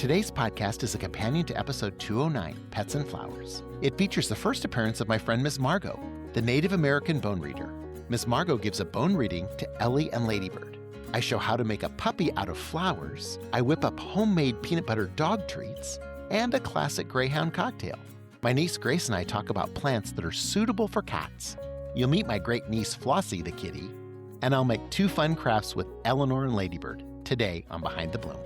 Today's podcast is a companion to episode 209, Pets and Flowers. It features the first appearance of my friend Miss Margo, the Native American bone reader. Miss Margo gives a bone reading to Ellie and Ladybird. I show how to make a puppy out of flowers. I whip up homemade peanut butter dog treats and a classic greyhound cocktail. My niece Grace and I talk about plants that are suitable for cats. You'll meet my great niece Flossie the kitty, and I'll make 2 fun crafts with Eleanor and Ladybird today on Behind the Bloom.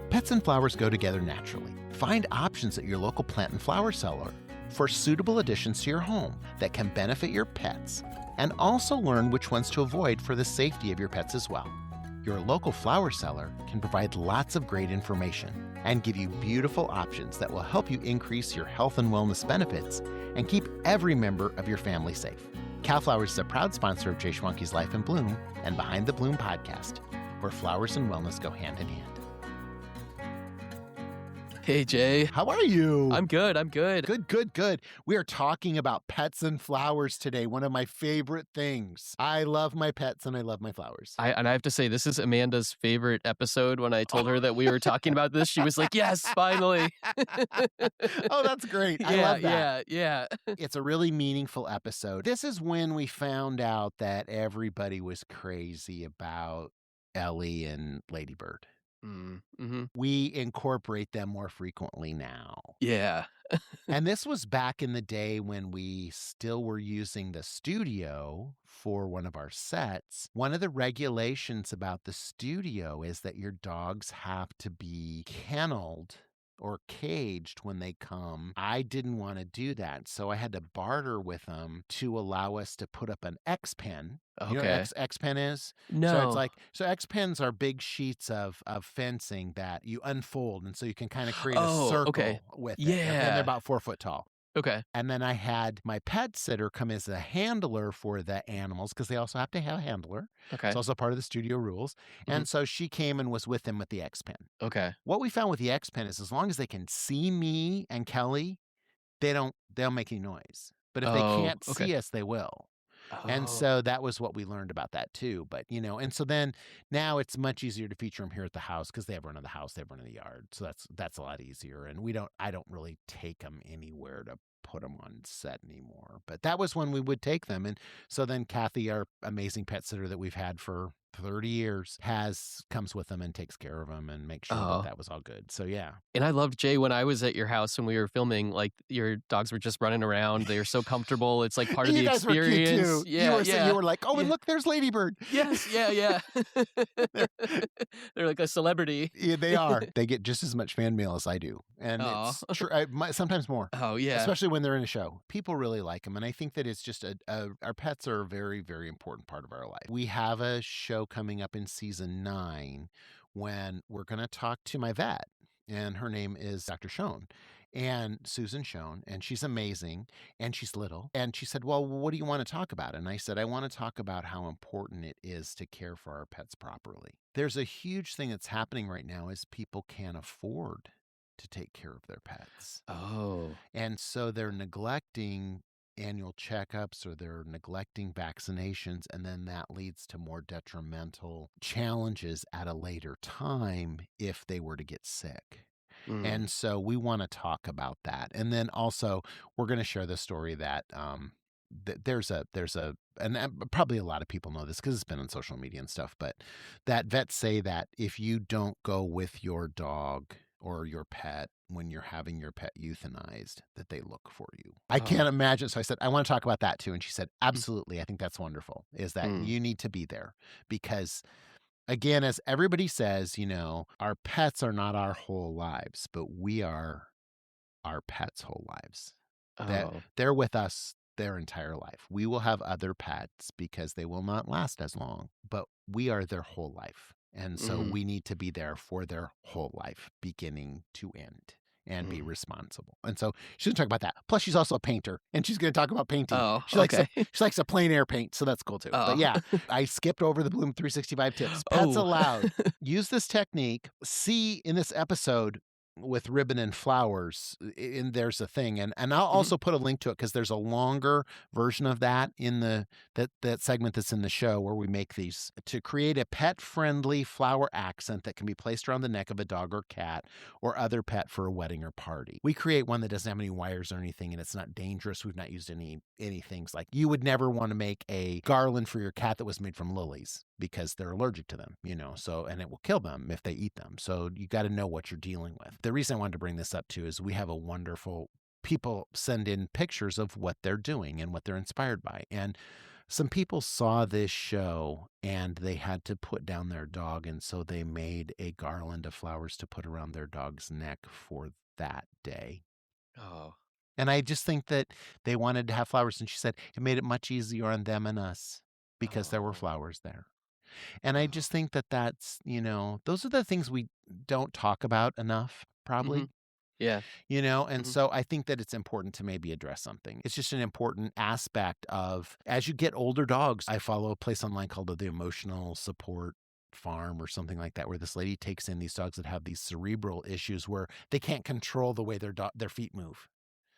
Pets and flowers go together naturally. Find options at your local plant and flower seller for suitable additions to your home that can benefit your pets, and also learn which ones to avoid for the safety of your pets as well. Your local flower seller can provide lots of great information and give you beautiful options that will help you increase your health and wellness benefits and keep every member of your family safe. Cowflowers is a proud sponsor of Jay Schwanke's Life in Bloom and Behind the Bloom podcast, where flowers and wellness go hand in hand. Hey, Jay. How are you? I'm good. Good. We are talking about pets and flowers today, one of my favorite things. I love my pets and I love my flowers. I have to say, this is Amanda's favorite episode. When I told her that we were talking about this, she was like, yes, finally. Oh, that's great. I love that. Yeah. It's a really meaningful episode. This is when we found out that everybody was crazy about Ellie and Ladybird. Mm-hmm. We incorporate them more frequently now. Yeah. And this was back in the day when we still were using the studio for one of our sets. One of the regulations about the studio is that your dogs have to be kenneled or caged when they come. I didn't want to do that, so I had to barter with them to allow us to put up an X pen. Okay. You know what X pen is? No. So X pens are big sheets of fencing that you unfold, and so you can kind of create a circle with it. Yeah. Okay? And they're about 4 foot tall. Okay. And then I had my pet sitter come as a handler for the animals, because they also have to have a handler. Okay. It's also part of the studio rules. And so she came and was with them with the X pen. Okay. What we found with the X pen is as long as they can see me and Kelly, they'll make any noise. But if they can't see us, they will. And so that was what we learned about that too. But, and so then now it's much easier to feature them here at the house because they have run of the house, they have run of the yard. So that's a lot easier. And I don't really take them anywhere to put them on set anymore. But that was when we would take them. And so then Kathy, our amazing pet sitter that we've had for 30 years, comes with them and takes care of them and makes sure that was all good. So yeah. And I loved, Jay, when I was at your house when we were filming, like your dogs were just running around. They were so comfortable. It's like part of the experience. You guys were cute too. Yeah, you were like, oh, and look, there's Ladybird. Yes, yeah. They're like a celebrity. Yeah, they are. They get just as much fan mail as I do. And it's true, sometimes more. Oh, yeah. Especially when they're in a show. People really like them. And I think that it's just our pets are a very, very important part of our life. We have a show coming up in season 9 when we're going to talk to my vet. And her name is Dr. Schoen. And Susan Schoen, and she's amazing, and she's little. And she said, well, what do you want to talk about? And I said, I want to talk about how important it is to care for our pets properly. There's a huge thing that's happening right now is people can't afford to take care of their pets. Oh. And so they're neglecting annual checkups or they're neglecting vaccinations, and then that leads to more detrimental challenges at a later time if they were to get sick. And so we want to talk about that. And then also we're going to share the story that and probably a lot of people know this because it's been on social media and stuff, but that vets say that if you don't go with your dog or your pet when you're having your pet euthanized, that they look for you. I can't imagine. So I said, I want to talk about that too. And she said, absolutely. I think that's wonderful, is that you need to be there because, again, as everybody says, our pets are not our whole lives, but we are our pets' whole lives. They're with us their entire life. We will have other pets because they will not last as long, but we are their whole life. And so we need to be there for their whole life, beginning to end, and be responsible. And so she's going to talk about that. Plus, she's also a painter, and she's going to talk about painting. Oh, she likes a plein air paint, so that's cool too. But yeah, I skipped over the Bloom 365 tips. Pets allowed. Use this technique. See in this episode with ribbon and flowers, and there's a thing, and I'll Mhm. also put a link to it because there's a longer version of that in that segment that's in the show where we make these to create a pet-friendly flower accent that can be placed around the neck of a dog or cat or other pet for a wedding or party. We create one that doesn't have any wires or anything, and it's not dangerous. We've not used any things like you would never want to make a garland for your cat that was made from lilies because they're allergic to them, so, and it will kill them if they eat them. So you got to know what you're dealing with. The reason I wanted to bring this up too is we have a wonderful people send in pictures of what they're doing and what they're inspired by. And some people saw this show and they had to put down their dog. And so they made a garland of flowers to put around their dog's neck for that day. Oh. And I just think that they wanted to have flowers. And she said it made it much easier on them and us because there were Oh. flowers there. And I Oh. just think that that's, those are the things we don't talk about enough, probably, Mhm. Yeah. and Mhm. so I think that it's important to maybe address something. It's just an important aspect of as you get older dogs. I follow a place online called the Emotional Support Farm or something like that, where this lady takes in these dogs that have these cerebral issues where they can't control the way their feet move.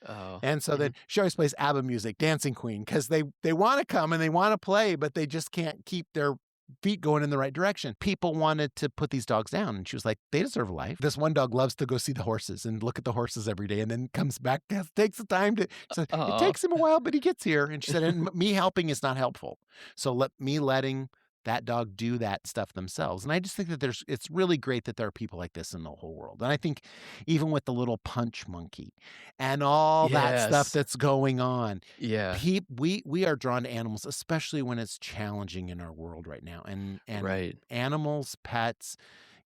Oh. And so then Mhm. she always plays ABBA music, Dancing Queen, because they want to come and they want to play, but they just can't keep their feet going in the right direction. People wanted to put these dogs down. And she was like, they deserve a life. This one dog loves to go see the horses and look at the horses every day and then comes back, takes the time to, she said, it Aw. takes him a while, but he gets here. And she said, and me helping is not helpful. So letting that dog do that stuff themselves. And I just think that it's really great that there are people like this in the whole world. And I think even with the little punch monkey and all that stuff Yes. that's going on, Yeah. we are drawn to animals, especially when it's challenging in our world right now. And Right. animals, pets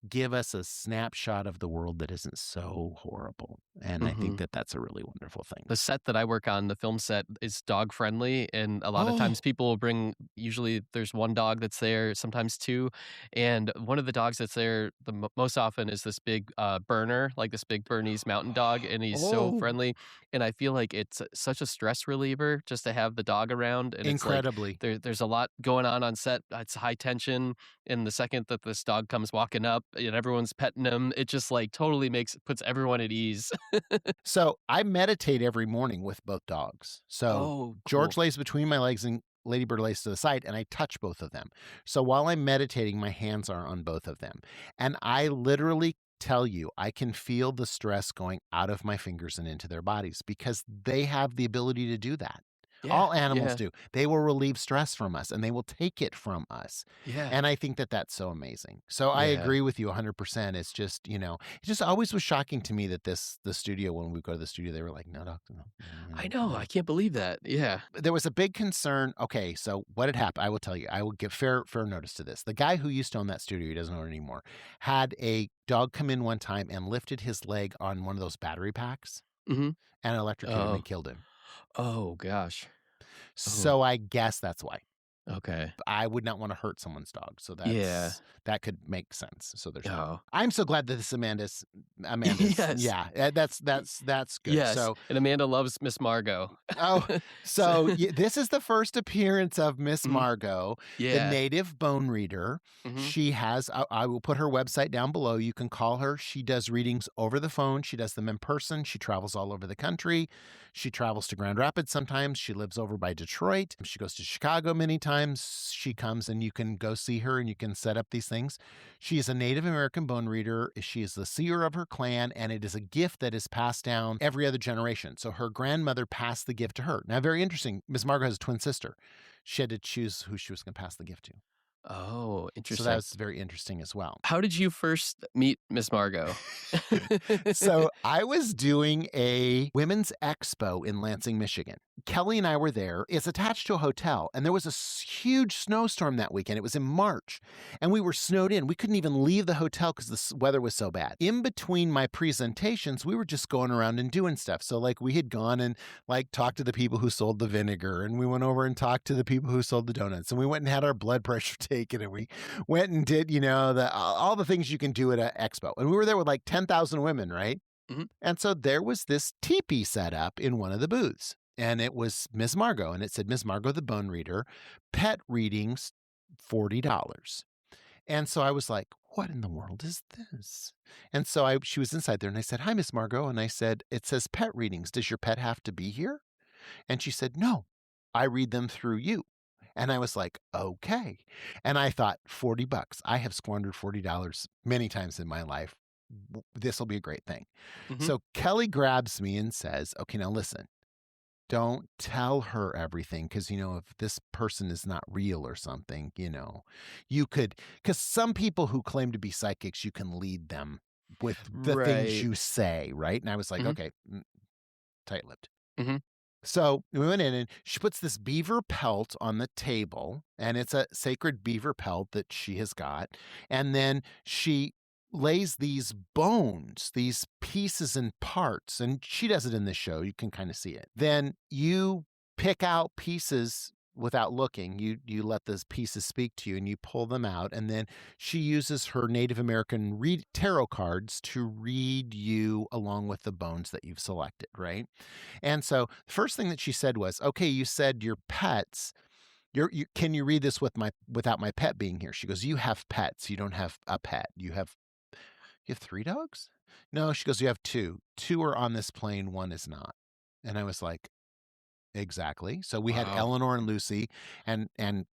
give us a snapshot of the world that isn't so horrible. And I think Mhm. that that's a really wonderful thing. The set that I work on, the film set, is dog friendly, and a lot of times Oh, people will bring usually there's 1 dog that's there, sometimes 2, and one of the dogs that's there the most often is this big, Berner, like this big Bernese mountain dog, and he's so oh, friendly, and I feel like it's such a stress reliever just to have the dog around, and it's like incredibly. there's a lot going on set, it's high tension, and the second that this dog comes walking up and everyone's petting him, it just, like, totally puts everyone at ease. So I meditate every morning with both dogs. So Oh, George cool. lays between my legs and Ladybird lays to the side, and I touch both of them. So while I'm meditating, my hands are on both of them. And I literally tell you, I can feel the stress going out of my fingers and into their bodies because they have the ability to do that. Yeah, All animals yeah, do. They will relieve stress from us and they will take it from us. yeah, And I think that that's so amazing. So I yeah. agree with you 100%. It's just, it just always was shocking to me that the studio, when we go to the studio, they were like, no, doctor, no, I no, know, I no. can't believe that. Yeah. There was a big concern. Okay, so what had happened? I will tell you. I will give fair notice to this. The guy who used to own that studio, he doesn't own it anymore, had a dog come in one time and lifted his leg on one of those battery packs Mhm. and electrocuted him Oh. and killed him. Oh gosh. Oh, So I guess that's why. okay. I would not want to hurt someone's dog. So Yeah. that could make sense. So there's that. Oh. I'm so glad that this Amanda's Yes. yeah, that's good. Yes, So and Amanda loves Miss Margo. oh, So so this is the first appearance of Miss Mhm. Margo, the Yeah. native bone reader. Mhm. She has, I will put her website down below. You can call her. She does readings over the phone. She does them in person. She travels all over the country. She travels to Grand Rapids sometimes. She lives over by Detroit. She goes to Chicago many times. She comes and you can go see her and you can set up these things. She is a Native American bone reader. She is the seer of her clan, and it is a gift that is passed down every other generation. So her grandmother passed the gift to her. Now, very interesting. Miss Margo has a twin sister. She had to choose who she was going to pass the gift to. Oh, So that interesting. was very interesting as well. How did you first meet Miss Margo? So I was doing a women's expo in Lansing, Michigan. Kelly and I were there. It's attached to a hotel, and there was a huge snowstorm that weekend. It was in March, and we were snowed in. We couldn't even leave the hotel because the weather was so bad. In between my presentations, we were just going around and doing stuff. So like we had gone and like talked to the people who sold the vinegar, and we went over and talked to the people who sold the donuts, and we went and had our blood pressure taken, and we went and did, all the things you can do at an expo. And we were there with like 10,000 women, right? Mhm. And so there was this teepee set up in one of the booths. And it was Miss Margo. And it said, Miss Margo, the bone reader, pet readings, $40. And so I was like, what in the world is this? And so she was inside there and I said, hi, Miss Margo. And I said, it says pet readings. Does your pet have to be here? And she said, no, I read them through you. And I was like, okay. And I thought, $40. I have squandered $40 many times in my life. This will be a great thing. Mhm. So Kelly grabs me and says, okay, now listen, don't tell her everything. Cause if this person is not real or something, you could, cause some people who claim to be psychics, you can lead them with the things Right. you say. Right. And I was like, Mhm. okay, tight lipped. Mhm. So we went in and she puts this beaver pelt on the table, and it's a sacred beaver pelt that she has got. And then she lays these bones, these pieces and parts, and she does it in this show. You can kind of see it. Then you pick out pieces without looking. You let those pieces speak to you and you pull them out. And then she uses her Native American tarot cards to read you along with the bones that you've selected, right? And so the first thing that she said was, "Okay, you said your pets. Can you read this without my pet being here?" She goes, "You have pets. You don't have a pet. You have 3 dogs?" "No," she goes, "You have 2. 2 are on this plane, 1 is not." And I was like, exactly. So we had Wow. Eleanor and Lucy, and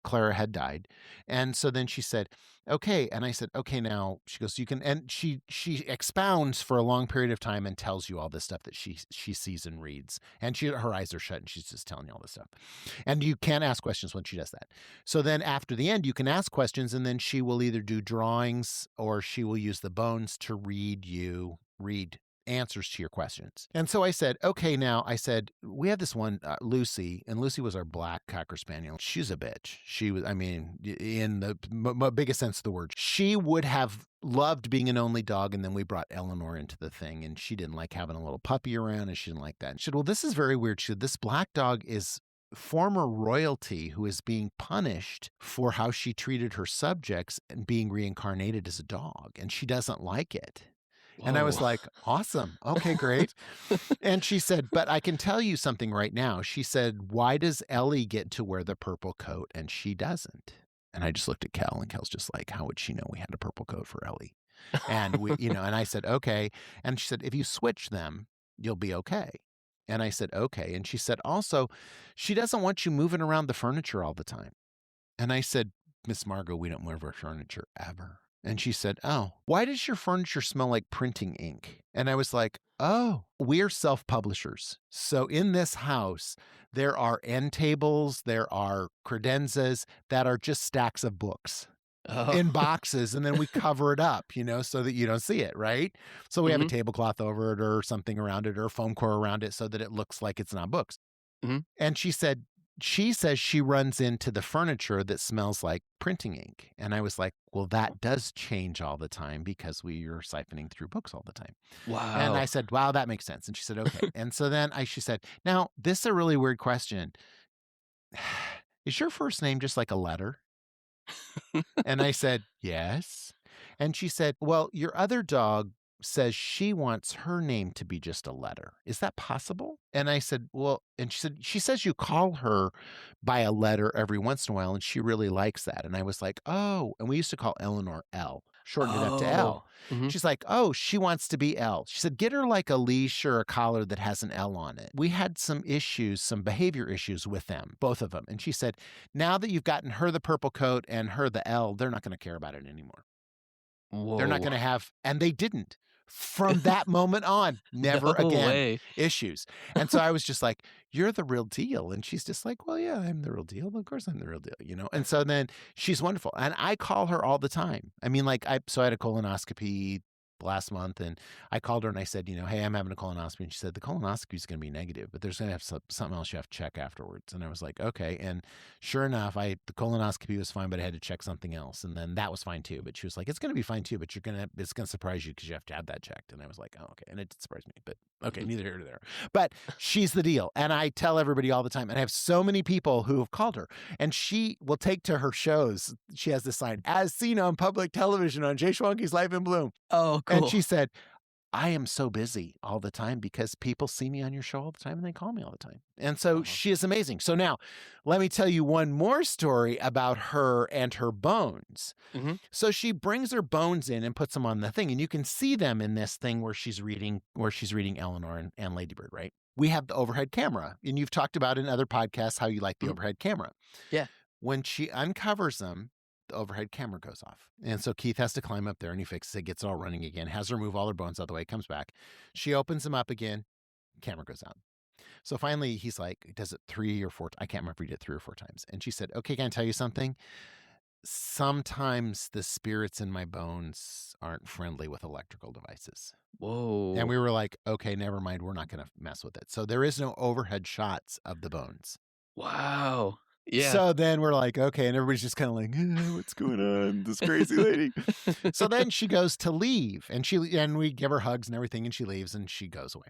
Clara had died. And so then she said, "Okay." And I said, "Okay, now." She goes, "You can," and she expounds for a long period of time and tells you all this stuff that she sees and reads. And her eyes are shut and she's just telling you all this stuff. And you can't ask questions when she does that. So then after the end, you can ask questions, and then she will either do drawings or she will use the bones to read answers to your questions. And so I said, okay, now I said, we have this one, Lucy, and Lucy was our black Cocker Spaniel. She's a bitch. She was, I mean, in the biggest sense of the word, she would have loved being an only dog. And then we brought Eleanor into the thing, and she didn't like having a little puppy around, and she didn't like that. And she said, well, this is very weird. She said, this black dog is former royalty who is being punished for how she treated her subjects and being reincarnated as a dog, and she doesn't like it. And I Whoa. was like, awesome. Okay, great. And she said, but I can tell you something right now. She said, why does Ellie get to wear the purple coat and she doesn't? And I just looked at Kel, and Kel's just like, how would she know we had a purple coat for Ellie? And and I said, okay. And she said, if you switch them, you'll be okay. And I said, okay. And she said, also, she doesn't want you moving around the furniture all the time. And I said, Miss Margo, we don't move our furniture ever. And she said, oh, why does your furniture smell like printing ink? And I was like, oh, we're self publishers. So in this house, there are end tables, there are credenzas that are just stacks of books Oh. in boxes, and then we cover it up, so that you don't see it, right? So we have a Mhm. tablecloth over it or something around it or a foam core around it so that it looks like it's not books. Mhm. And she says she runs into the furniture that smells like printing ink. And I was like, well, that does change all the time because we are siphoning through books all the time. And I Wow. said, wow, that makes sense. And she said, okay. And so then she said, now, this is a really weird question. Is your first name just like a letter? And I said, yes. And she said, well, your other dog says she wants her name to be just a letter. Is that possible? And I said, well, and she says you call her by a letter every once in a while, and she really likes that. And I was like, oh, and we used to call Eleanor L, shortened it up to L. Oh. Mhm. She's like, oh, she wants to be L. She said, get her like a leash or a collar that has an L on it. We had some issues, some behavior issues with them, both of them. And she said, now that you've gotten her the purple coat and her the L, they're not going to care about it anymore. They're not Whoa. going to have, and they didn't. From that moment on, never No again way. issues. And so I was just like, you're the real deal. And she's just like, well, yeah, I'm the real deal. Of course I'm the real deal. And so then she's wonderful. And I call her all the time. I mean, like, so I had a colonoscopy last month, and I called her and I said, hey, I'm having a colonoscopy. And she said, the colonoscopy is going to be negative, but there's going to have something else you have to check afterwards. And I was like, okay. And sure enough, the colonoscopy was fine, but I had to check something else. And then that was fine too. But she was like, it's going to be fine too, but it's going to surprise you because you have to have that checked. And I was like, oh, okay. And it did surprise me, but okay, Mhm. neither here nor there. But she's the deal. And I tell everybody all the time, and I have so many people who have called her, and she will take to her shows. She has this sign, as seen on public television on Jay Schwanke's Life in Bloom. Oh, And cool. she said, I am so busy all the time because people see me on your show all the time and they call me all the time. And so Uh-huh. she is amazing. So now let me tell you one more story about her and her bones. Mhm. So she brings her bones in and puts them on the thing, and you can see them in this thing where she's reading Eleanor and Ladybird, right? We have the overhead camera, and you've talked about in other podcasts how you like the Mhm. overhead camera. Yeah. When she uncovers them, the overhead camera goes off. And so Keith has to climb up there and he fixes it, gets it all running again, has her move all her bones out of the way, comes back. She opens them up again, camera goes out. So finally he's like, does it 3 or 4? I can't remember if he did 3 or 4 times. And she said, okay, can I tell you something? Sometimes the spirits in my bones aren't friendly with electrical devices. And Whoa. we were like, okay, never mind. We're not going to mess with it. So there is no overhead shots of the bones. Wow. Yeah. So then we're like, okay. And everybody's just kind of like, what's going on? This crazy lady. So then she goes to leave and we give her hugs and everything. And she leaves and she goes away.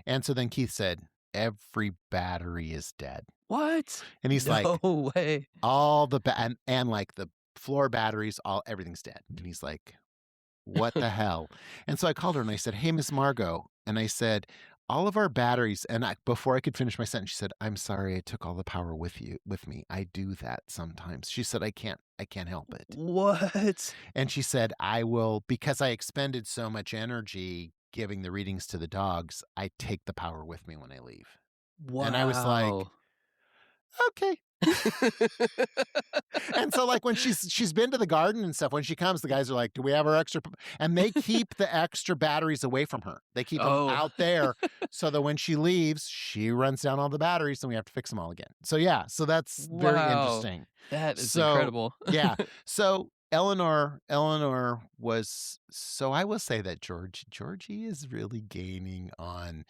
And so then Keith said, every battery is dead. What? And he's like, No way. all the and like the floor batteries, everything's dead. And he's like, what the hell? And so I called her and I said, hey, Miss Margo. And I said, all of our batteries, and before I could finish my sentence, she said, I'm sorry, I took all the power with me. I do that sometimes. She said, I can't help it. What? And she said, I will, because I expended so much energy giving the readings to the dogs, I take the power with me when I leave. And I was like, Wow. okay. And so like when she's been to the garden and stuff, when she comes, the guys are like, do we have our extra? And they keep the extra batteries away from her. They keep them Oh. out there so that when she leaves, she runs down all the batteries and we have to fix them all again. So yeah, so that's very Wow. interesting. That is So incredible. yeah. So Eleanor was, so I will say that Georgie is really gaining on.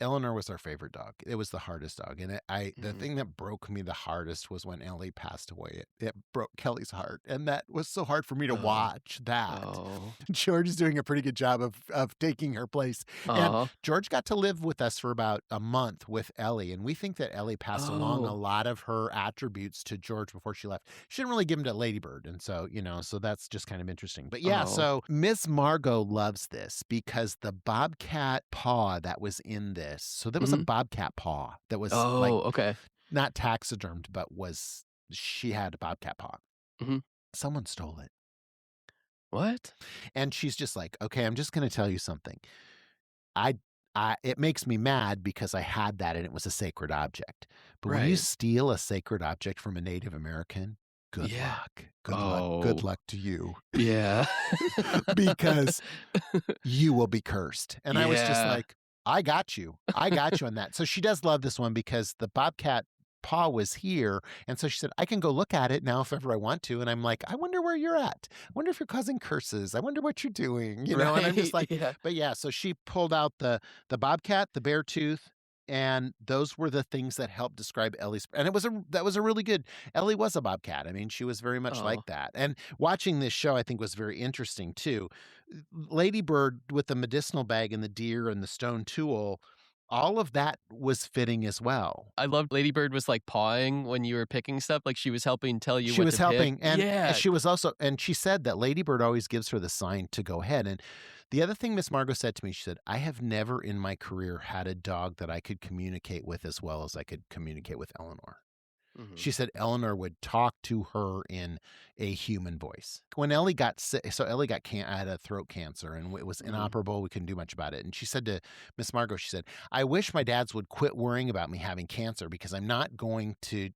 Eleanor was our favorite dog. It was the hardest dog. And the Mhm. thing that broke me the hardest was when Ellie passed away. It broke Kelly's heart. And that was so hard for me to Oh. watch that. Oh. George is doing a pretty good job of taking her place. And Uh-huh. George got to live with us for about a month with Ellie. And we think that Ellie passed along a Oh. lot of her attributes to George before she left. She didn't really give them to Ladybird. And so, so that's just kind of interesting. But yeah, Oh. so Miss Margo loves this because the bobcat paw that was in this. So there was a Mhm. bobcat paw that was like Oh, okay. not taxidermed, but she had a bobcat paw. Mhm. Someone stole it. What? And she's just like, okay, I'm just going to tell you something. I it makes me mad because I had that and it was a sacred object. But when you Right. steal a sacred object from a Native American, good Yeah. luck. Good Oh. luck to you. Yeah. Because you will be cursed. And I was just Yeah. like, I got you. I got you on that. So she does love this one because the bobcat paw was here. And so she said, I can go look at it now if ever I want to. And I'm like, I wonder where you're at. I wonder if you're causing curses. I wonder what you're doing, And I'm just Right. like, Yeah. but yeah, so she pulled out the bobcat, the bear tooth, and those were the things that helped describe Ellie's. And that was a really good. Ellie was a bobcat. I mean, she was very much like Oh. that. And watching this show, I think, was very interesting too. Ladybird with the medicinal bag and the deer and the stone tool, all of that was fitting as well. I loved Ladybird was, like, pawing when you were picking stuff, like, she was helping tell you She what was to pick. helping, and Yeah. she was also, and she said that Ladybird always gives her the sign to go ahead. And the other thing Miss Margo said to me, she said, I have never in my career had a dog that I could communicate with as well as I could communicate with Eleanor. Mhm. She said Eleanor would talk to her in a human voice. When Ellie got sick, so Ellie had a throat cancer and it was Mhm. inoperable. We couldn't do much about it. And she said to Miss Margo, she said, I wish my dads would quit worrying about me having cancer because I'm not going to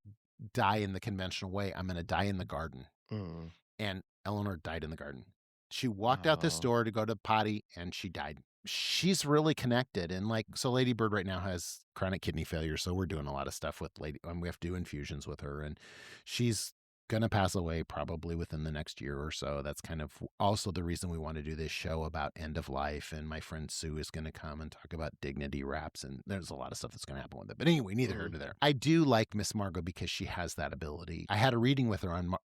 die in the conventional way. I'm going to die in the garden. Mm. And Eleanor died in the garden. She walked out this Oh. door to go to potty and she died. She's really connected. And like, so Ladybird right now has chronic kidney failure. So we're doing a lot of stuff with we have to do infusions with her. And she's going to pass away probably within the next year or so. That's kind of also the reason we want to do this show about end of life. And my friend Sue is going to come and talk about dignity wraps. And there's a lot of stuff that's going to happen with it. But anyway, neither here Mhm. nor there. I do like Miss Margo because she has that ability. I had a reading with her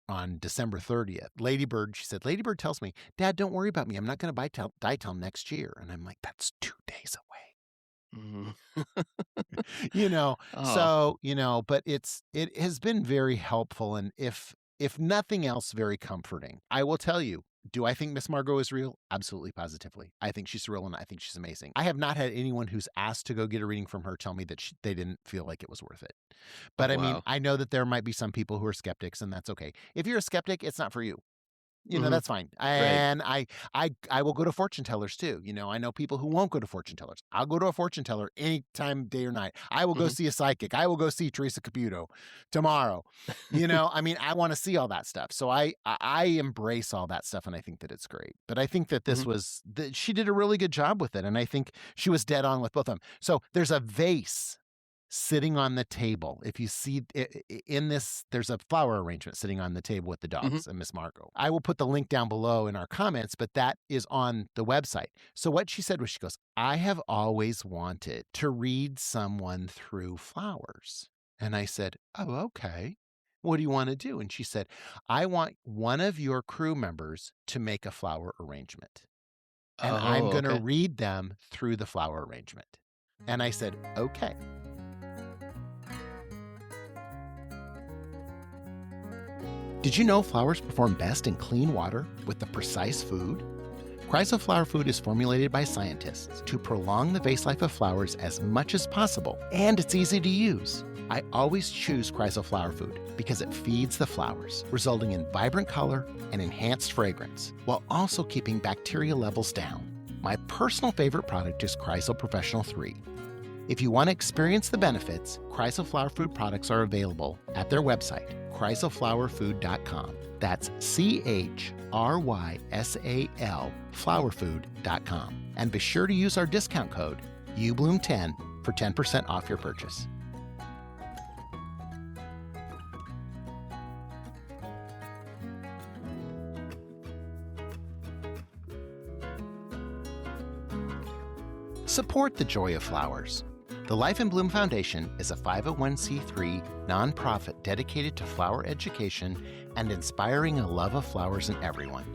on December 30th. Ladybird, she said, Ladybird tells me, Dad, don't worry about me. I'm not going to die till next year. And I'm like, that's 2 days away. Mhm. Oh. So, but it has been very helpful. And if nothing else, very comforting. I will tell you, Do I think Miss Margo is real? Absolutely, positively. I think she's real and I think she's amazing. I have not had anyone who's asked to go get a reading from her tell me that they didn't feel like it was worth it. Oh, But I mean, wow. I know that there might be some people who are skeptics, and that's okay. If you're a skeptic, it's not for you. Mhm. That's fine. Right. And I will go to fortune tellers too. I know people who won't go to fortune tellers. I'll go to a fortune teller anytime, day or night. I will go Mhm. see a psychic. I will go see Teresa Caputo tomorrow. I mean, I want to see all that stuff. So I embrace all that stuff, and I think that it's great. But I think that Mhm. she did a really good job with it, and I think she was dead on with both of them. So there's a vase sitting on the table. If you see in this, there's a flower arrangement sitting on the table with the Mhm. dogs and Miss Margot. I will put the link down below in our comments, but that is on the website. So what she said was, she goes, I have always wanted to read someone through flowers. And I said, oh, okay. What do you want to do? And she said, I want one of your crew members to make a flower arrangement. And I'm Oh, going to okay. read them through the flower arrangement. And I said, okay. Did you know flowers perform best in clean water with the precise food? Chrysal Flower Food is formulated by scientists to prolong the vase life of flowers as much as possible, and it's easy to use. I always choose Chrysal Flower Food because it feeds the flowers, resulting in vibrant color and enhanced fragrance, while also keeping bacteria levels down. My personal favorite product is Chrysal Professional 3. If you want to experience the benefits, Chrysal Flower Food products are available at their website, chrysalflowerfood.com. That's CHRYSAL flowerfood.com. And be sure to use our discount code uBloom10 for 10% off your purchase. Support the joy of flowers. The Life in Bloom Foundation is a 501c3 nonprofit dedicated to flower education and inspiring a love of flowers in everyone.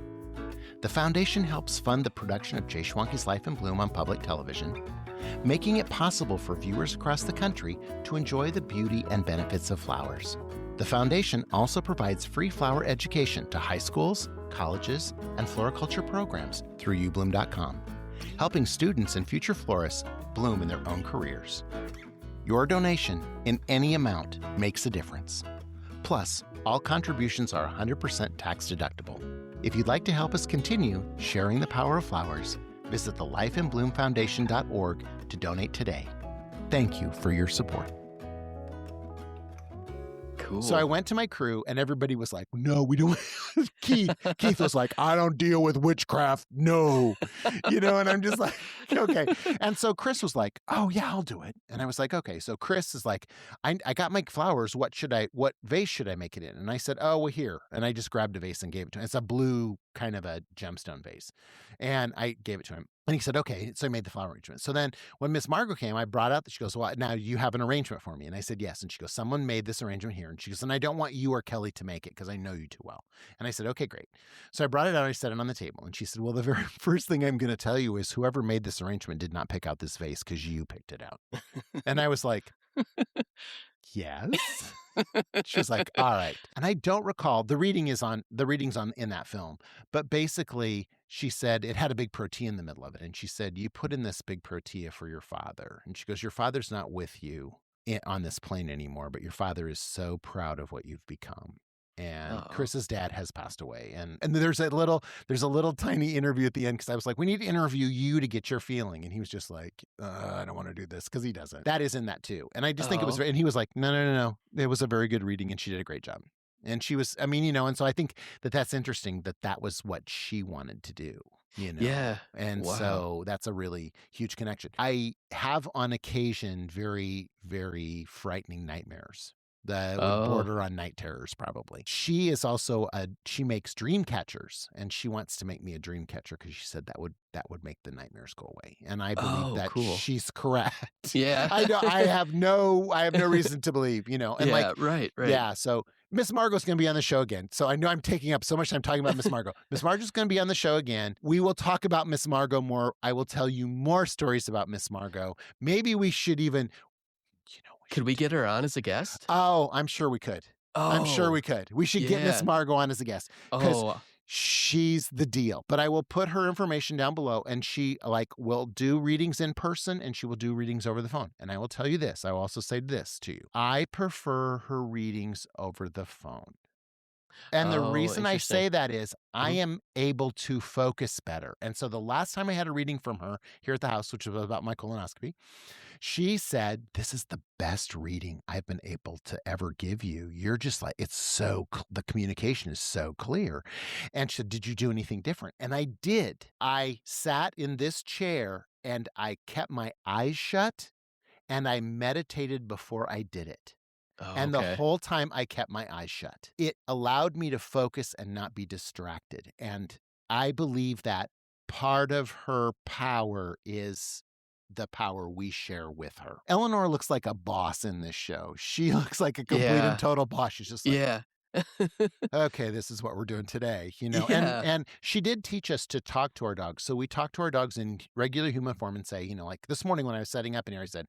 The foundation helps fund the production of Jay Schwanke's Life in Bloom on public television, making it possible for viewers across the country to enjoy the beauty and benefits of flowers. The foundation also provides free flower education to high schools, colleges, and floriculture programs through uBloom.com, helping students and future florists bloom in their own careers. Your donation in any amount makes a difference. Plus, all contributions are 100% tax deductible. If you'd like to help us continue sharing the power of flowers, visit the lifeinbloomfoundation.org to donate today. Thank you for your support. So I Cool. went to my crew and everybody was like, no, we don't. Keith was like, I don't deal with witchcraft. No, and I'm just like, okay. And so Chris was like, oh yeah, I'll do it. And I was like, okay. So Chris is like, I got my flowers. What vase should I make it in? And I said, oh, well, here. And I just grabbed a vase and gave it to him. It's a blue kind of a gemstone vase. And I gave it to him. And he said, okay. So I made the flower arrangement. So then when Miss Margo came, I brought out she goes, well, now you have an arrangement for me. And I said, yes. And she goes, someone made this arrangement here. And she goes, and I don't want you or Kelly to make it because I know you too well. And I said, okay, great. So I brought it out. I set it on the table. And she said, well, the very first thing I'm going to tell you is whoever made this arrangement did not pick out this vase because you picked it out. And I was like, yes. She was like, all right. And I don't recall the reading's on in that film. But basically, she said it had a big protea in the middle of it. And she said, you put in this big protea for your father. And she goes, your father's not with you on this plane anymore, but your father is so proud of what you've become. And Oh. Chris's dad has passed away. And there's a little tiny interview at the end because I was like, we need to interview you to get your feeling. And he was just like, I don't want to do this because he doesn't. That is in that too. And I just think it was, Oh. and he was like, no, no, no, no. It was a very good reading and she did a great job. And she was, I mean, and so I think that's interesting that was what she wanted to do. Yeah. And Wow. so that's a really huge connection. I have on occasion very, very frightening nightmares that would Oh. border on night terrors, probably. She is also she makes dream catchers, and she wants to make me a dream catcher because she said that would make the nightmares go away. And I believe Oh, that cool. she's correct. Yeah. I know I have no reason to believe, and Yeah, like, right, right. yeah, so Miss Margo's going to be on the show again. So I know I'm taking up so much time talking about Miss Margo. Miss Margo's going to be on the show again. We will talk about Miss Margo more. I will tell you more stories about Miss Margo. Maybe we should even, Could we get her on as a guest? oh, I'm sure we could. I'm sure we Oh, could. We should get Miss yeah. Margo on as a guest because Oh. She's the deal. But I will put her information down below, and she will do readings in person, and she will do readings over the phone. And I will tell you this. I will also say this to you. I prefer her readings over the phone. And the Oh, reason I interesting. say that is I Mhm. am able to focus better. And so the last time I had a reading from her here at the house, which was about my colonoscopy, she said, "This is the best reading I've been able to ever give you. You're just like, it's the communication is so clear." And she said, "Did you do anything different?" And I did. I sat in this chair and I kept my eyes shut and I meditated before I did it. Oh, And the okay. whole time I kept my eyes shut. It allowed me to focus and not be distracted. And I believe that part of her power is the power we share with her. Eleanor looks like a boss in this show. She looks like a complete and Yeah. total boss. She's just like, Yeah. okay, this is what we're doing today, and Yeah. she did teach us to talk to our dogs. So we talk to our dogs in regular human form and say, like this morning when I was setting up in here, I said,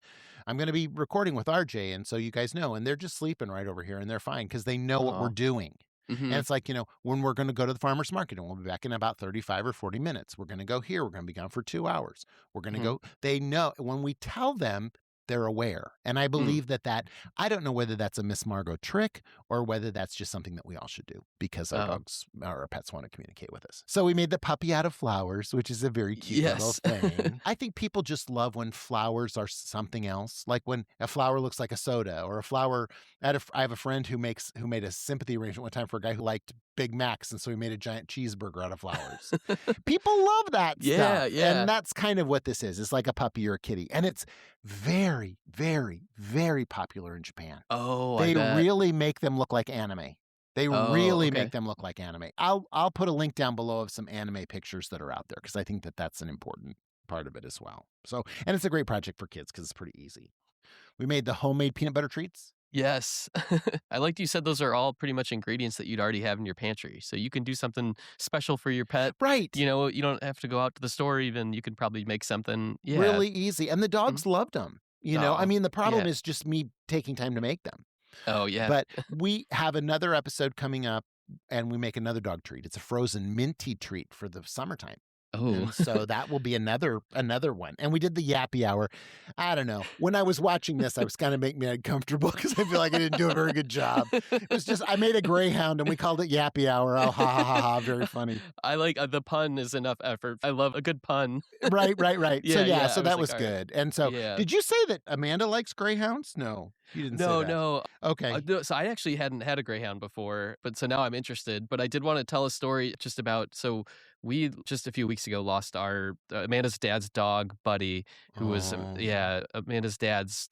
"I'm going to be recording with RJ, and so you guys know," and they're just sleeping right over here, and they're fine because they know what we're Oh. doing. And Mhm. it's like, when we're going to go to the farmer's market and we'll be back in about 35 or 40 minutes. We're going to go here. We're going to be gone for 2 hours. We're going to Mhm. go. They know when we tell them, they're aware. And I Mm. believe that I don't know whether that's a Miss Margo trick or whether that's just something that we all should do because our Oh. dogs or our pets want to communicate with us. So we made the puppy out of flowers, which is a very cute little Yes. thing. I think people just love when flowers are something else, like when a flower looks like a soda or a flower. I have a friend who made a sympathy arrangement one time for a guy who liked Big Macs, and so he made a giant cheeseburger out of flowers. People love that Yeah, stuff, and yeah. that's kind of what this is. It's like a puppy or a kitty, and it's very, very, very popular in Japan. Oh, I They bet. really make them look like anime. They Oh, really make okay. them look like anime. I'll put a link down below of some anime pictures that are out there because I think that that's an important part of it as well. So, and it's a great project for kids because it's pretty easy. We made the homemade peanut butter treats. Yes. I liked you said those are all pretty much ingredients that you'd already have in your pantry, so you can do something special for your pet. Right. You don't have to go out to the store even, you can probably make something. Yeah. Really easy. And the Mhm. dogs loved them. I Aw, mean, the problem yeah. is just me taking time to make them. Oh, yeah. But we have another episode coming up and we make another dog treat. It's a frozen minty treat for the summertime. Oh. And so that will be another one. And we did the yappy hour. I don't know. When I was watching this, I was kind of making me uncomfortable because I feel like I didn't do a very good job. It was just I made a greyhound and we called it yappy hour. Oh, ha ha ha ha! Very funny. I like, the pun is enough effort. I love a good pun. Right, right, right. So Yeah, yeah, yeah, so I was that like, was "Alright." good. And so, Yeah. did you say that Amanda likes greyhounds? No, you didn't say No, that. no. Okay. No, so I actually hadn't had a greyhound before, but so now I'm interested. But I did want to tell a story just about we just a few weeks ago lost our Amanda's dad's dog, Buddy, who was Oh. yeah, Amanda's dad's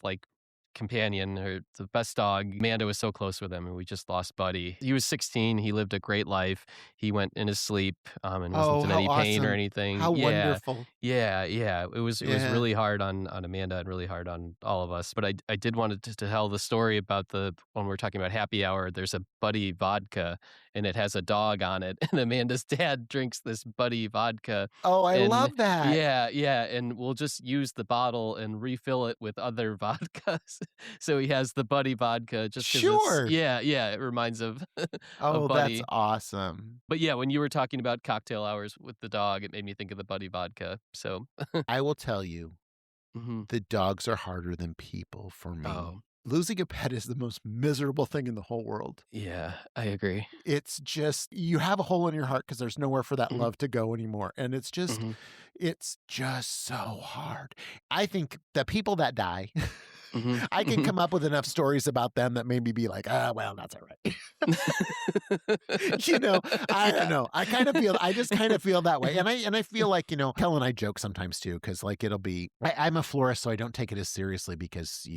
companion, her the best dog. Amanda was so close with him, and we just lost Buddy. He was 16. He lived a great life. He went in his sleep and Oh, wasn't in how any pain or awesome. anything. How Yeah, wonderful. yeah, yeah. It was Yeah. really hard on Amanda and really hard on all of us. But I did want to tell the story about the when we're talking about happy hour. There's a Buddy vodka, and it has a dog on it. And Amanda's dad drinks this Buddy vodka, Oh, I and love that. yeah, yeah, and we'll just use the bottle and refill it with other vodkas. So he has the Buddy vodka just because it's Sure. yeah, yeah, it reminds of of Oh, that's Buddy. awesome. But yeah, when you were talking about cocktail hours with the dog, it made me think of the Buddy vodka. So, I will tell you, mhm. the dogs are harder than people for me. Oh, Losing a pet is the most miserable thing in the whole world. yeah, I agree. It's just you have a hole in your heart because there's nowhere for that Mhm, love to go anymore, and mhm, it's just so hard. I think the people that die, mhm, I can mhm. come up with enough stories about them that made me be like, "Ah, well, that's all right." You know, I don't Yeah. know. I just kind of feel that way. And I feel like, Kel and I joke sometimes too, because like it'll be I'm a florist, so I don't take it as seriously because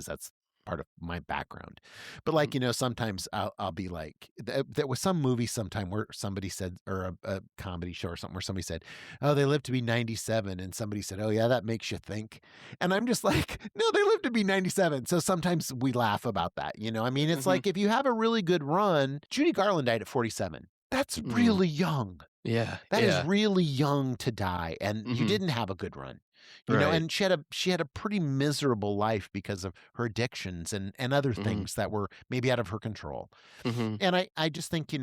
that's part of my background. But like, Mhm. sometimes I'll be like there was some movie sometime where somebody said or a comedy show or something where somebody said, "Oh, they live to be 97," and somebody said, "Oh yeah, that makes you think." And I'm just like, "No, they live to be 97." So sometimes we laugh about that, I mean, it's Mhm. like if you have a really good run, Judy Garland died at 47. That's Mm. really young. Yeah, That is yeah. really young to die, and you Mhm. didn't have a good run. Right. and she had a pretty miserable life because of her addictions and other Mhm. things that were maybe out of her control. Mhm. And I just think,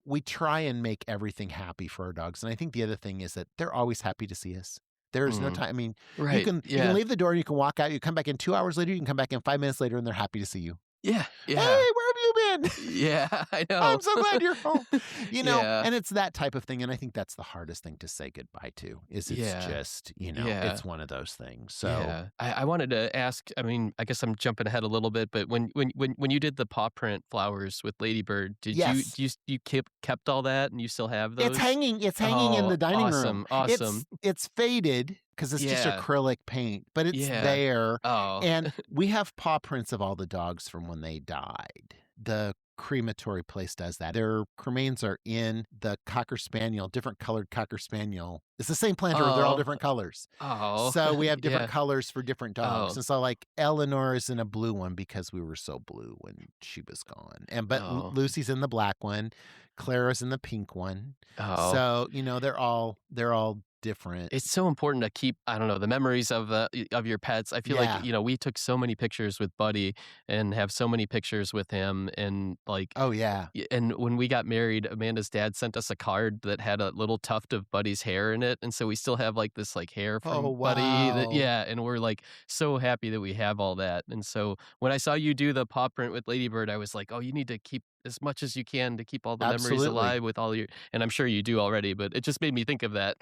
we try and make everything happy for our dogs. And I think the other thing is that they're always happy to see us. There's no Mm. time. I mean, you Right. can Yeah. leave the door and you can walk out. You come back in 2 hours later. You can come back in 5 minutes later, and they're happy to see you. Yeah. Hey, Yeah. where have you been? Yeah, I know. I'm so glad you're home. Yeah. And it's that type of thing. And I think that's the hardest thing to say goodbye to is it's Yeah. just, Yeah. it's one of those things. So Yeah. I wanted to ask, I mean, I guess I'm jumping ahead a little bit, but when you did the paw print flowers with Ladybird, did you yes, do you kept all that and you still have it's those? hanging. It's hanging in Oh, the dining room. awesome. Awesome. It's faded because it's just Yeah. acrylic paint, but it's Yeah. there. Oh. And we have paw prints of all the dogs from when they died. The crematory place does that. Their cremains are in the Cocker Spaniel, different colored Cocker Spaniel. It's the same planter. They're all Oh. different colors. Oh. So we have different Yeah. colors for different dogs. Oh. And so like Eleanor is in a blue one because we were so blue when she was gone. But Oh. Lucy's in the black one. Clara's in the pink one. Oh. So, they're all different. It's so important to keep, I don't know, the memories of your pets. I feel like, Yeah. we took so many pictures with Buddy and have so many pictures with him and like Oh yeah. and when we got married, Amanda's dad sent us a card that had a little tuft of Buddy's hair in it, and so we still have like this like hair Oh from Buddy that wow. yeah, and we're like so happy that we have all that. And so when I saw you do the paw print with Ladybird, I was like, "Oh, you need to keep as much as you can to keep all the memories Absolutely. alive with all your," and I'm sure you do already, but it just made me think of that.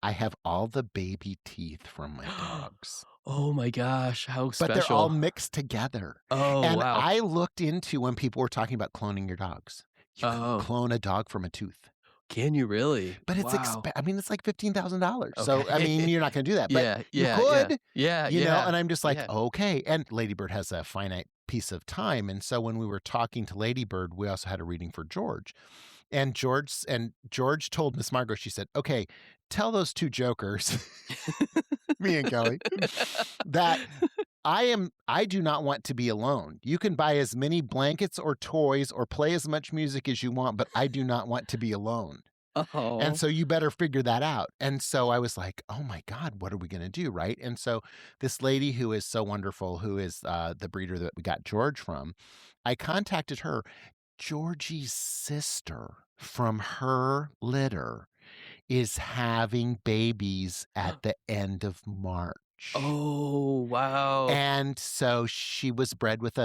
I have all the baby teeth from my dogs, Oh my gosh, how but they're all special. mixed together. Oh, And wow. I looked into when people were talking about cloning your dogs. You can Oh, clone a dog from a tooth, can you really? but Wow. I mean, it's like $15,000. So, I mean, Okay. you're not going to do that, but Yeah, you yeah, yeah. could, Yeah, yeah, and I'm just like, yeah. okay. And Ladybird has a finite piece of time. And so when we were talking to Ladybird, we also had a reading for George. And George told Miss Margo, she said, okay, tell those two jokers, me and Kelly, that I do not want to be alone. You can buy as many blankets or toys or play as much music as you want, but I do not want to be alone. And Oh. so you better figure that out. And so I was like, oh my God, what are we going to do? Right. And so this lady who is so wonderful, who is the breeder that we got George from, I contacted her. Georgie's sister from her litter is having babies at the end of March. Oh, wow. And so she was bred with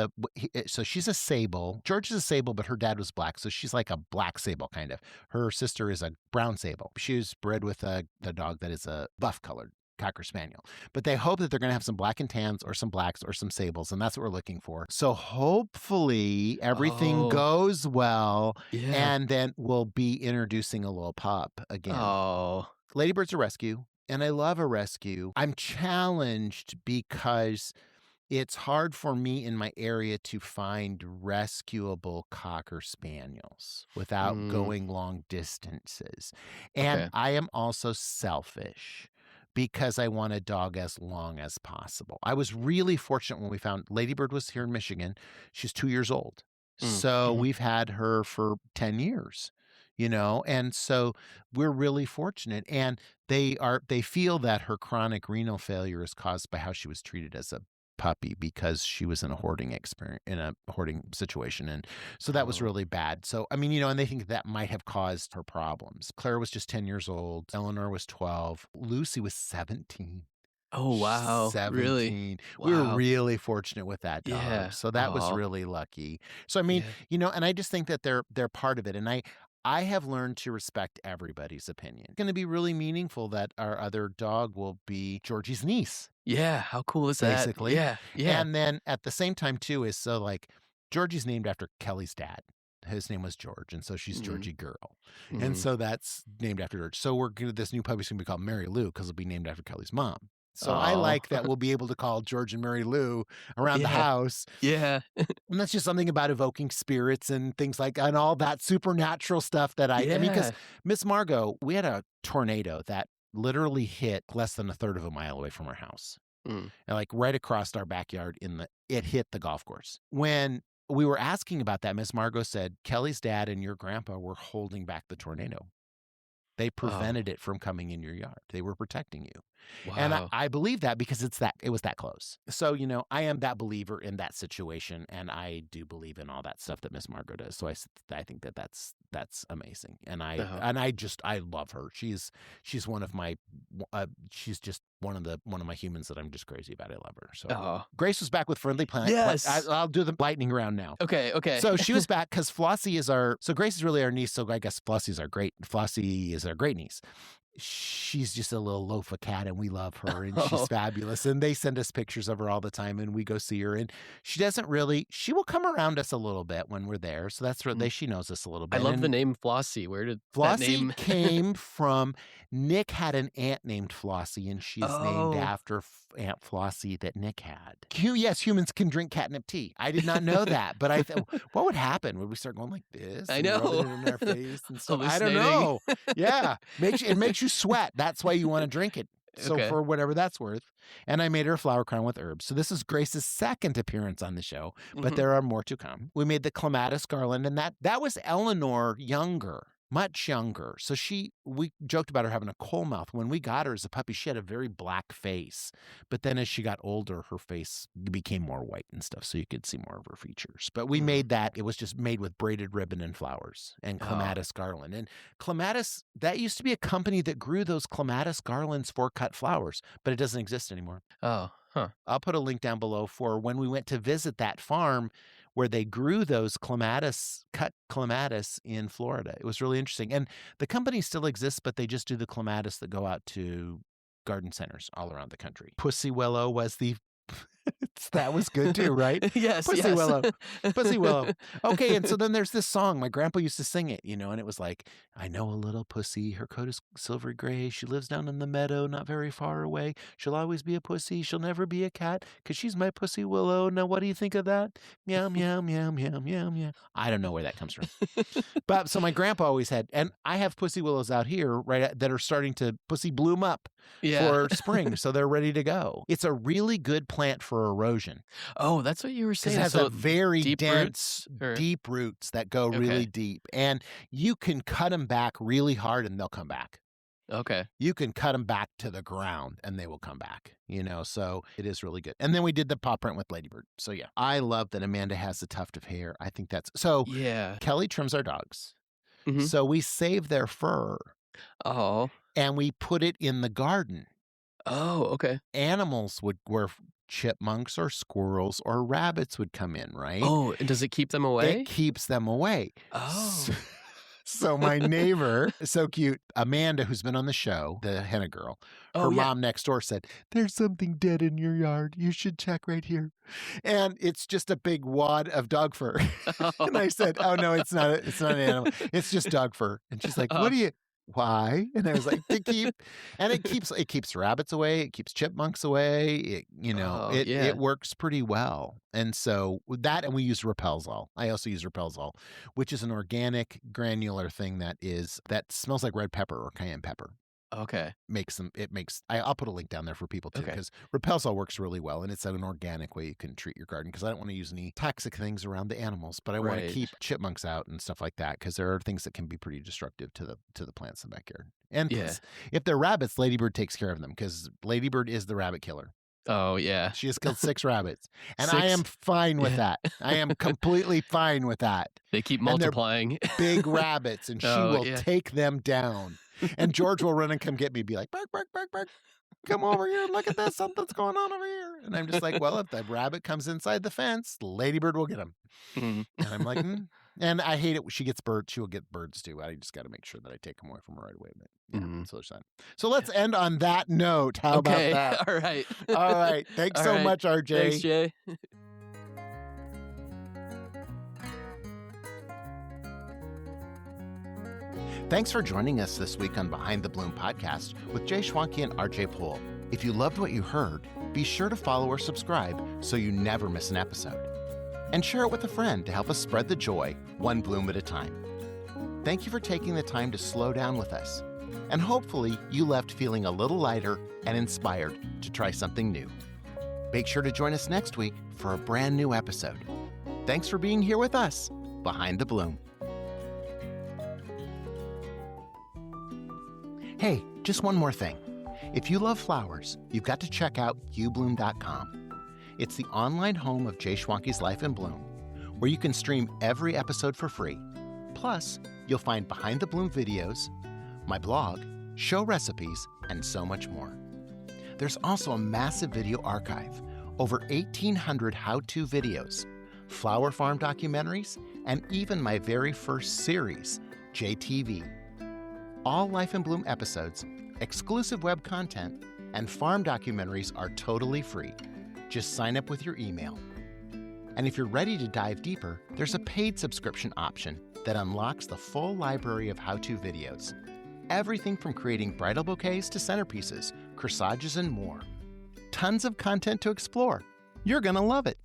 so she's a sable. George is a sable, but her dad was black. So she's like a black sable kind of. Her sister is a brown sable. She was bred with the dog that is a buff colored Cocker Spaniel. But they hope that they're going to have some black and tans or some blacks or some sables. And that's what we're looking for. So hopefully everything Oh, goes well. yeah. And then we'll be introducing a little pup again. Oh. Ladybird's a rescue, and I love a rescue. I'm challenged because it's hard for me in my area to find rescuable Cocker Spaniels without Mm, going long distances. And okay. I am also selfish because I want a dog as long as possible. I was really fortunate when we found Ladybird was here in Michigan. She's 2 years old. So Mhm. we've had her for 10 years, and so we're really fortunate. And they feel that her chronic renal failure is caused by how she was treated as a puppy because she was in a hoarding experience in a hoarding situation, and so that was Oh. really bad. So I mean, and they think that might have caused her problems. Claire was just 10 years old, Eleanor was 12, Lucy was 17. Oh, wow. Really? 17. We were Wow. really fortunate with that dog. Yeah. So that was Oh, really lucky. So I mean, yeah. and I just think that they're part of it. And I have learned to respect everybody's opinion. It's going to be really meaningful that our other dog will be Georgie's niece, Yeah, how cool is that? basically. Yeah, yeah. And then at the same time too is so like Georgie's named after Kelly's dad. His name was George, and so she's Mhm, Georgie Girl, and mhm. so that's named after George. So this new puppy's gonna be called Mary Lou because it'll be named after Kelly's mom. So I Oh. like that we'll be able to call George and Mary Lou around the Yeah, house, yeah. and that's just something about evoking spirits and things like and all that supernatural stuff that I mean, because Yeah. Miss Margo, we had a tornado that literally hit less than a third of a mile away from our house. Mm. And like right across our backyard it hit the golf course. When we were asking about that, Miss Margo said, Kelly's dad and your grandpa were holding back the tornado. They prevented it from coming in your yard. They were protecting you. And Wow. I believe that because it was that close. So, I am that believer in that situation, and I do believe in all that stuff that Miss Margo does. So I think that's amazing. And I love her. She's one of my she's just one of my humans that I'm just crazy about. I love her. So Grace was back with Friendly Planet. Yes. I'll do the lightning round now. Okay. So she was back because Flossie is Grace is really our niece. So I guess Flossie is our great niece. She's just a little loaf of cat, and we love her, and she's fabulous. And they send us pictures of her all the time, and we go see her. And she will come around us a little bit when we're there. So that's what she knows us a little bit. I love the name Flossie. Where did Flossie that name came from? Nick had an aunt named Flossie, and she's named after Aunt Flossie that Nick had. Yes, humans can drink catnip tea. I did not know that, but I thought, what would happen? Would we start going like this? I know. Rub it in our face and stuff. I don't know. Yeah, it makes you sweat. That's why you want to drink it. So for whatever that's worth. And I made her a flower crown with herbs. So this is Grace's second appearance on the show, but there are more to come. We made the clematis garland, and that was Eleanor younger. Much younger. So we joked about her having a coal mouth. When we got her as a puppy, she had a very black face. But then as she got older, her face became more white and stuff. So you could see more of her features. But we made that. It was just made with braided ribbon and flowers and clematis garland. And clematis, that used to be a company that grew those clematis garlands for cut flowers, but it doesn't exist anymore. Oh, huh. I'll put a link down below for when we went to visit that farm where they grew those cut clematis in Florida. It was really interesting. And the company still exists, but they just do the clematis that go out to garden centers all around the country. Pussy Willow was that was good too, right? Yes. Pussy Willow. Okay, and so then there's this song. My grandpa used to sing it, and it was like, I know a little pussy, her coat is silvery gray. She lives down in the meadow, not very far away. She'll always be a pussy. She'll never be a cat, 'cause she's my Pussy Willow. Now what do you think of that? Meow, meow, meow, meow, meow, meow. I don't know where that comes from. But so my grandpa always had, and I have pussy willows out here, right, that are starting to pussy bloom up for spring. So they're ready to go. It's a really good plant for erosion. Oh, that's what you were saying. It has a very deep dense, roots, deep roots that go really deep. And you can cut them back really hard and they'll come back. Okay. You can cut them back to the ground and they will come back, so it is really good. And then we did the paw print with Ladybird. So yeah, I love that Amanda has a tuft of hair. I think that's, so yeah. Kelly trims our dogs. Mm-hmm. So we save their fur. Oh. And we put it in the garden. Oh, okay. Animals where chipmunks or squirrels or rabbits would come in, right? Oh, and does it keep them away? It keeps them away. Oh. So my neighbor, so cute, Amanda, who's been on the show, the henna girl, her mom next door said, there's something dead in your yard. You should check right here. And it's just a big wad of dog fur. And I said, oh, no, it's not an animal. It's just dog fur. And she's like, why? And I was like, it keeps rabbits away. It keeps chipmunks away. It works pretty well. And so with that, and we use Repelzol. I also use Repelzol, which is an organic granular thing that smells like red pepper or cayenne pepper. Okay. I'll put a link down there for people too, because Repelzol works really well, and it's an organic way you can treat your garden, because I don't want to use any toxic things around the animals, but I want to keep chipmunks out and stuff like that, because there are things that can be pretty destructive to the plants in the backyard. And if they're rabbits, Ladybird takes care of them, because Ladybird is the rabbit killer. Oh, yeah. She has killed 6 rabbits. And I am fine with that. I am completely fine with that. They keep multiplying. Big rabbits, and she will take them down. And George will run and come get me, be like, bark, bark, bark, bark. Come over here and look at this. Something's going on over here. And I'm just like, well, if the rabbit comes inside the fence, Ladybird will get him. Mm-hmm. And I'm like, And I hate it. She gets birds. She will get birds too. I just got to make sure that I take them away from her right away. But so there's that. So let's end on that note. How about that? All right. All right. Thanks so much, RJ. Thanks, Jay. Thanks for joining us this week on Behind the Bloom podcast with Jay Schwanke and RJ Pohl. If you loved what you heard, be sure to follow or subscribe so you never miss an episode. And share it with a friend to help us spread the joy, one bloom at a time. Thank you for taking the time to slow down with us. And hopefully you left feeling a little lighter and inspired to try something new. Make sure to join us next week for a brand new episode. Thanks for being here with us, Behind the Bloom. Hey, just one more thing. If you love flowers, you've got to check out uBloom.com. It's the online home of Jay Schwanke's Life in Bloom, where you can stream every episode for free. Plus, you'll find behind the bloom videos, my blog, show recipes, and so much more. There's also a massive video archive, over 1,800 how-to videos, flower farm documentaries, and even my very first series, JTV. All Life in Bloom episodes, exclusive web content, and farm documentaries are totally free. Just sign up with your email. And if you're ready to dive deeper, there's a paid subscription option that unlocks the full library of how-to videos. Everything from creating bridal bouquets to centerpieces, corsages, and more. Tons of content to explore. You're gonna love it.